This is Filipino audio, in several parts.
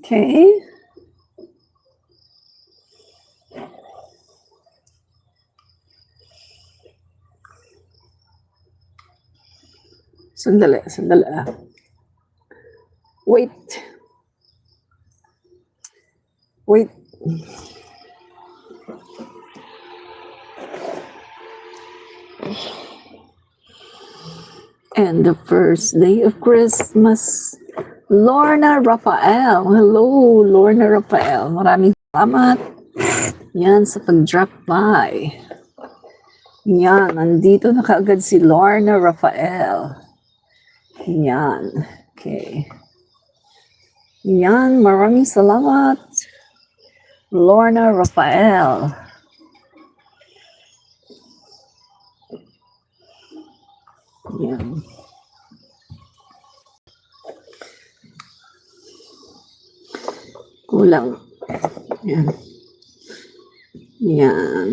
Okay. Sandali. Wait. And the first day of Christmas, Lorna Rafael. Hello, Lorna Rafael. Maraming salamat. Yan sa pag-drop by. Yan, nandito na kaagad si Lorna Rafael. Yan. Okay. Yan, maraming salamat. Lorna Rafael. Yan. Kulang. Yan. Yan.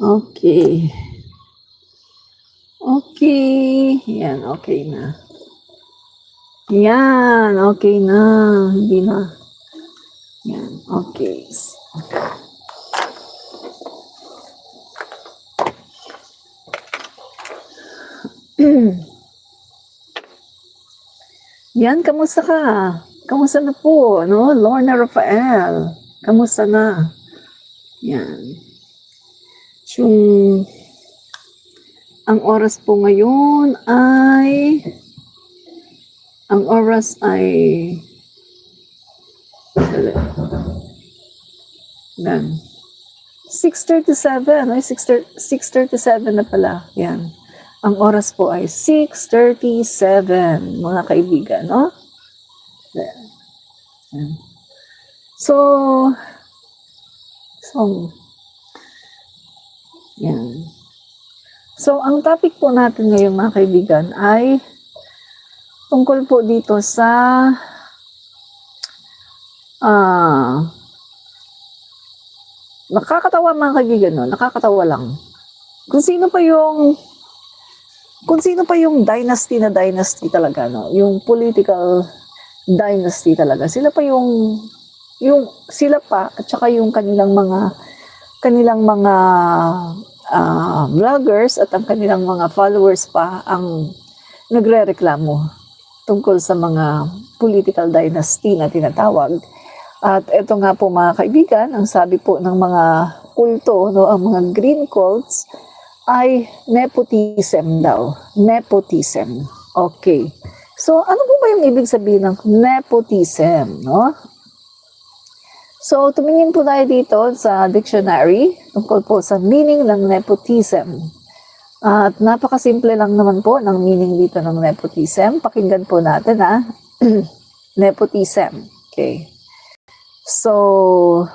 Okay. Yan, okay na. Yan, okay na. Hindi na. Yan, okay. Yan, kamusta ka? Kamusta na po, no? Lorna Rafael. Kamusta na? Yan. Ang oras po ngayon ay yan. 6:37. Ay, 6:37 na pala. Yan. Ang oras po ay 6:37, mga kaibigan, no? Yan. So, yan. So, ang topic po natin ngayon, mga kaibigan, ay tungkol po dito sa nakakatawa, mga kaibigan, no? Nakakatawa lang. Kung sino pa yung dynasty talaga, no? Yung political dynasty talaga. Sila pa at saka yung kanilang mga vloggers at ang kanilang mga followers pa ang nagrereklamo tungkol sa mga political dynasty na tinatawag. At ito nga po, mga kaibigan, ang sabi po ng mga kulto, no, ang mga green cults ay nepotism daw. Nepotism. Okay. So, ano po ba yung ibig sabihin ng nepotism, no? So, tumingin po tayo dito sa dictionary tungkol po sa meaning ng nepotism. At napakasimple lang naman po ng meaning dito ng nepotism. Pakinggan po natin, ha? Nepotism. Okay. So,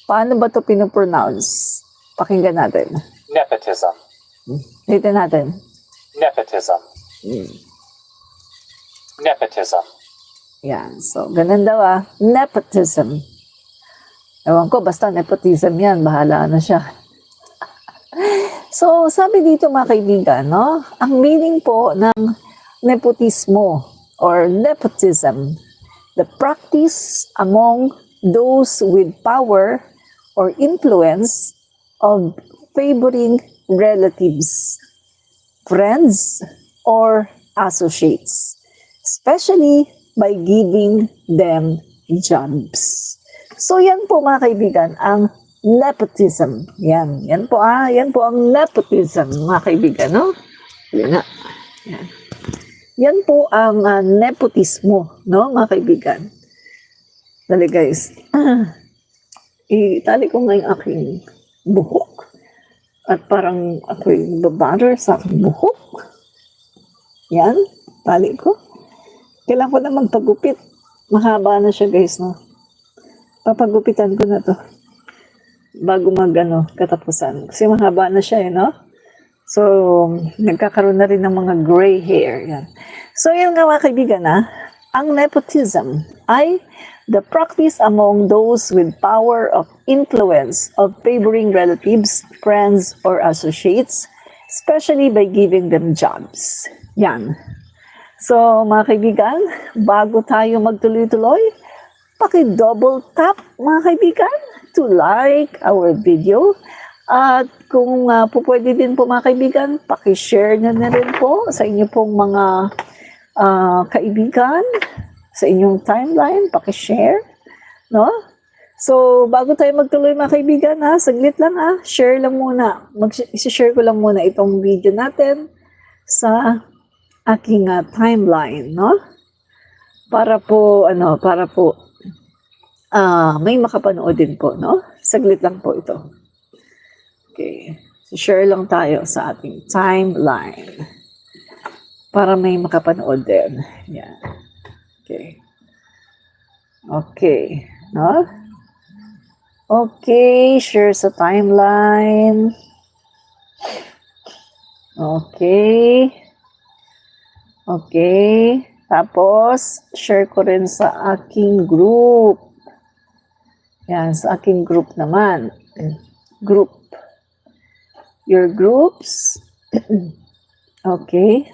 paano ba ito pinopronounce? Pakinggan natin. Nepotism. Dito natin. Nepotism. Nepotism. Yan. So, ganun daw, nepotism. Ewan ko, basta nepotism yan. Bahala na siya. So, sabi dito, mga kaibigan, no? Ang meaning po ng nepotismo or nepotism, the practice among those with power or influence of favoring relatives, friends, or associates, especially by giving them jobs. So yan po, mga kaibigan, ang nepotism. Yan po ang nepotism, mga kaibigan, no? Yan. Yan po ang nepotismo, no, mga kaibigan. Dali, guys. Itali ko nga yung aking buhok. At parang ako'y babatter sa aking buhok. Yan, tali ko. Kailangan ko na magpagupit. Mahaba na siya, guys, no? Papagupitan ko na to. Bago katapusan. Kasi mahaba na siya, no? So, nagkakaroon na rin ng mga gray hair. Yan. So, yan nga, mga kaibigan, ang nepotism ay the practice among those with power of influence of favoring relatives, friends, or associates, especially by giving them jobs. Yan. So, mga kaibigan, bago tayo magtuloy-tuloy, paki-double tap, mga kaibigan, to like our video. At kung pwede din po, mga kaibigan, paki-share na rin po sa inyo pong mga kaibigan, sa inyong timeline, paki-share, no? So, bago tayo magtuloy, mga kaibigan, saglit lang, share lang muna. I-share ko lang muna itong video natin sa aking timeline, no? Para po, may makapanood din po, no? Saglit lang po ito. Okay. So, share lang tayo sa ating timeline para may makapanood din. Yan. Okay. Okay. No? Okay. Share sa timeline. Okay. Okay. Tapos, share ko rin sa aking group. Yan, sa aking group naman. Group. Your groups. Okay.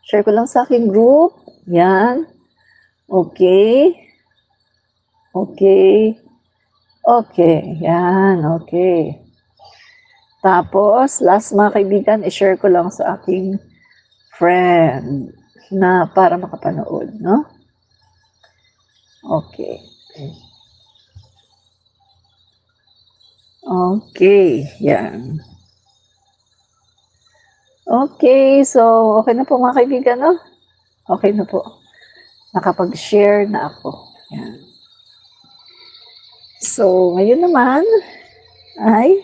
Share ko lang sa aking group. Yan. Okay. Okay. Okay. Yan. Okay. Tapos, last mga kaibigan, i-share ko lang sa aking friend na para makapanood, no? Okay. Okay. Yan. Okay. So, okay na po mga kaibigan, no? Okay na po. Nakapag-share na ako. Yan. So, ngayon naman ay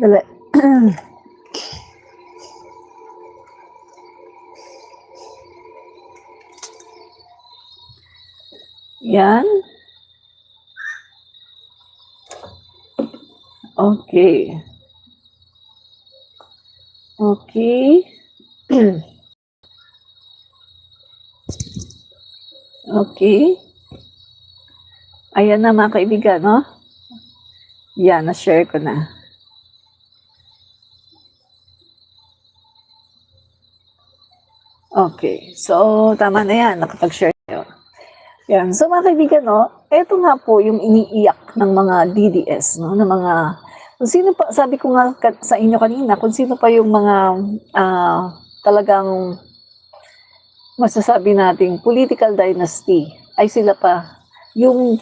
dali. Yan. Okay. Okay. Okay. Ayan na mga kaibigan, no? Yan, na-share ko na. Okay. So, tama na yan. Nakapag-share tayo. Yan. So, mga kaibigan, no? Ito nga po yung iniiyak ng mga DDS, no? Ng mga, kung sino pa, sabi ko nga sa inyo kanina, kung sino pa yung mga talagang masasabi nating political dynasty, ay sila pa, yung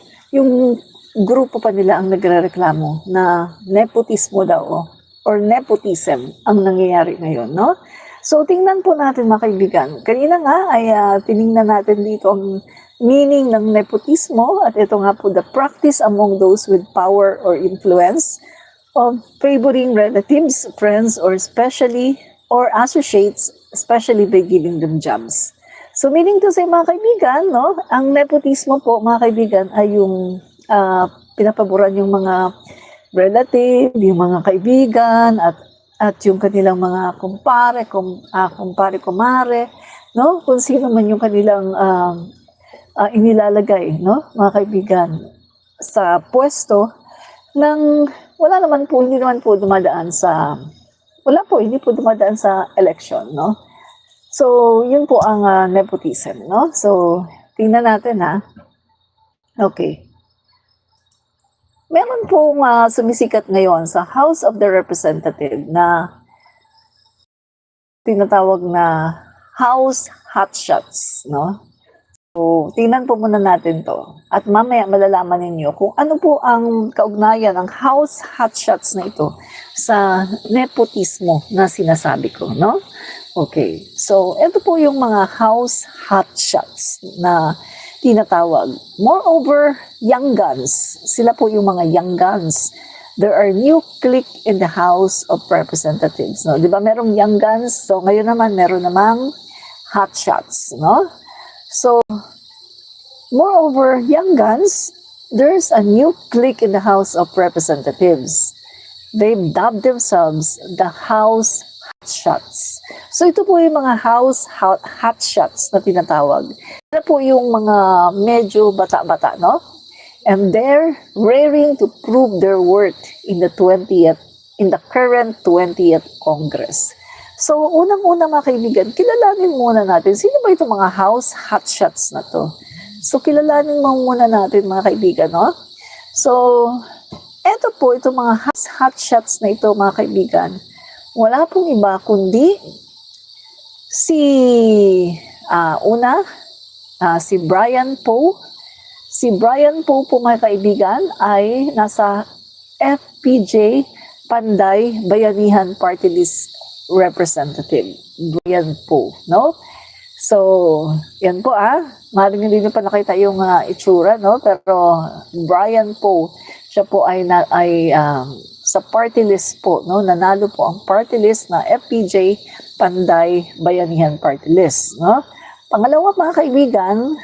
grupo pa nila ang nagrereklamo na nepotismo daw or nepotism ang nangyayari ngayon, no? So, tingnan po natin mga kaibigan. Kanina nga ay tiningnan natin dito ang meaning ng nepotismo at ito nga po the practice among those with power or influence of favoring relatives, friends, or especially or associates, especially by giving them jobs. So, meaning to say mga kaibigan, no? Ang nepotismo po mga kaibigan ay yung pinapaboran yung mga relative, yung mga kaibigan, at yung kanilang mga kumpare-kumare, no? Kung sino man yung kanilang inilalagay, no? Mga kaibigan, sa pwesto ng hindi po dumadaan sa election, no? So, yun po ang nepotism, no? So, tingnan natin, Okay. Meron pong sumisikat ngayon sa House of the Representative na tinatawag na House Hotshots, no? So, tingnan po muna natin to. At mamaya malalaman ninyo kung ano po ang kaugnayan ng House Hotshots na ito sa nepotismo na sinasabi ko, no? Okay. So, ito po yung mga House Hotshots na tinatawag. Moreover, young guns. Sila po yung mga young guns. There are new clique in the House of Representatives. No? Di ba merong young guns? So, ngayon naman, meron namang hotshots. No? So, moreover, young guns, there's a new clique in the House of Representatives. They've dubbed themselves the House Hotshots. So, ito po yung mga House Hotshots na tinatawag. Ito po yung mga medyo bata-bata, no? and they're raring to prove their worth in the current 20th Congress. So, unang-una mga kaibigan, kilalanin muna natin, sino ba itong mga House hotshots na to? So, kilalanin muna natin mga kaibigan, no? So, eto po, itong mga House hotshots na ito mga kaibigan, wala pong iba kundi si si Brian Poe. Si Brian Poe po mga kaibigan ay nasa FPJ Panday Bayanihan Party List Representative. Brian Poe, no? So, yan po maaaring hindi nyo pa nakita yung itsura, no? Pero Brian Poe, siya po ay sa party list po, no? Nanalo po ang party list na FPJ Panday Bayanihan Party List, no? Pangalawa mga kaibigan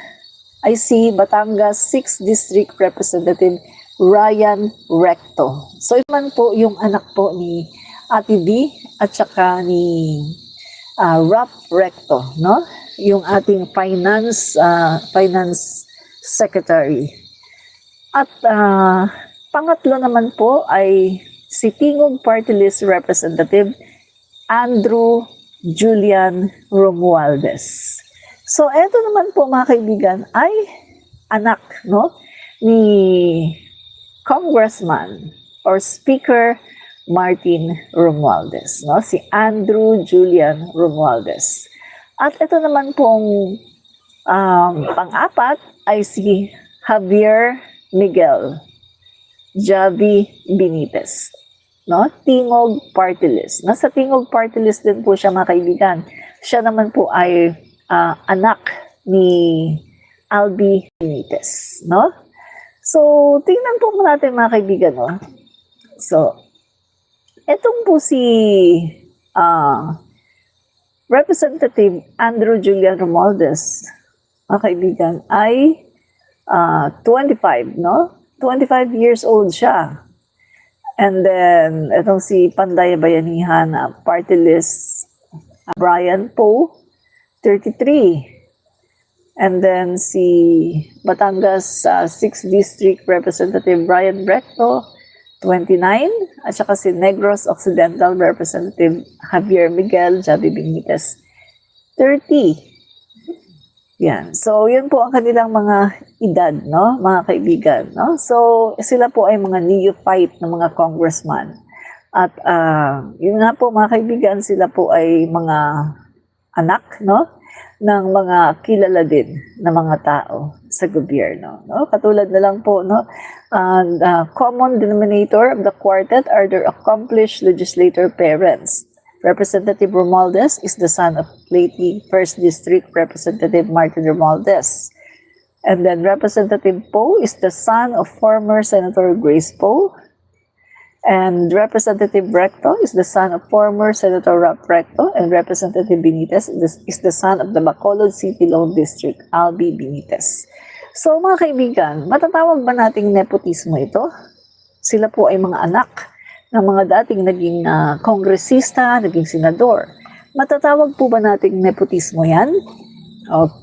ay si Batangas 6th District Representative Ryan Recto. So, man po yung anak po ni Ate B at saka ni Rap Recto, no? Yung ating finance secretary. At pangatlo naman po ay si Tingog Party List Representative Andrew Julian Romualdez. So, eto naman po mga kaibigan ay anak, no, ni Congressman or Speaker Martin Romualdez, no, si Andrew Julian Romualdez. At ito naman pong pang-apat ay si Javier Miguel Javi Benitez, no, Tingog Party List. Nasa Tingog Party List din po siya mga kaibigan. Siya naman po ay anak ni Albi Benitez, no? So, tingnan po natin mga kaibigan, no? So, etong po si Representative Andrew Julian Romualdez, mga kaibigan, ay 25, no? 25 years old siya. And then, etong si Panday Bayanihan Party List, Brian Poe, 33. And then si Batangas 6th District Representative Brian Recto, 29. At saka si Negros Occidental Representative Javier Miguel Javi Benitez, 30. Yan. So, yun po ang kanilang mga edad, no? Mga kaibigan, no? So, sila po ay mga neophyte na mga congressman. At yun nga po mga kaibigan, sila po ay mga anak, no, ng mga kilala din na mga tao sa gobyerno, no? Katulad na lang po, no, the common denominator of the quartet are their accomplished legislator parents. Representative Romualdez is the son of lately 1st District Representative Martin Romualdez. And then Representative Poe is the son of former Senator Grace Poe. And Representative Recto is the son of former Senator Rap Recto, and Representative Benitez is the son of the Bacolod City Law District, Albi Benitez. So mga kaibigan, matatawag ba nating nepotismo ito? Sila po ay mga anak ng mga dating naging kongresista, naging senador. Matatawag po ba nating nepotismo yan? Okay.